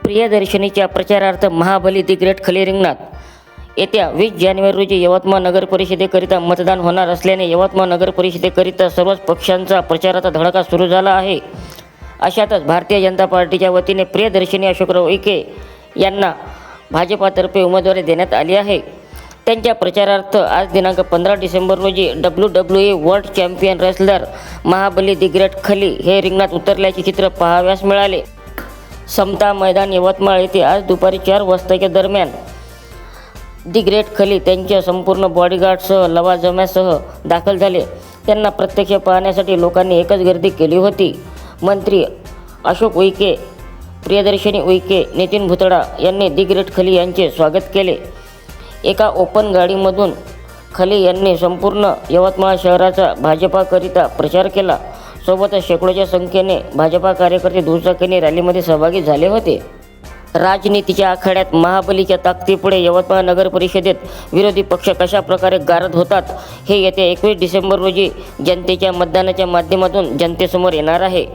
प्रियदर्शनीच्या प्रचारार्थ महाबली the great खली रिंगणात येत्या 20 जानेवारी रोजी यवतमाळ नगर परिषदेकरिता मतदान होणार असल्याने यवतमाळ नगर परिषदेकरिता सर्वच पक्षांचा प्रचाराचा धडाका सुरू झाला आहे. अशातच भारतीय जनता पार्टीच्या वतीने प्रियदर्शनी अशोकराव उईके यांना भाजपातर्फे उमेदवारी देण्यात आली आहे. त्यांच्या प्रचारार्थ आज दिनांक 15 डिसेंबर रोजी WWE world champion wrestler Mahabali the great खली हे रिंगणात उतरल्याचे चित्र पाहावयास मिळाले. समता मैदान यवतमाळ येथे आज दुपारी 4 वाजताच्या दरम्यान दी ग्रेट खली त्यांच्या संपूर्ण बॉडीगार्डसह लवाजम्यासह दाखल झाले. त्यांना प्रत्यक्ष पाहण्यासाठी लोकांनी एकच गर्दी केली होती. मंत्री अशोक उईके, प्रियदर्शनी उईके, नितीन भुतडा यांनी दी ग्रेट खली यांचे स्वागत केले. एका ओपन गाडीमधून खली यांनी संपूर्ण यवतमाळ शहराचा भाजपाकरिता प्रचार केला. सोबतच शेकडोच्या संख्येने भाजपा कार्यकर्ते दुचाकीने रॅलीमध्ये सहभागी झाले होते. राजनीतीच्या आखाड्यात महाबलीच्या ताकदीपुढे यवतमाळ नगर परिषदेत विरोधी पक्ष कशा प्रकारे गारद होतात हे येत्या 21 डिसेंबर रोजी जनतेच्या मतदानाच्या माध्यमातून जनतेसमोर येणार आहे.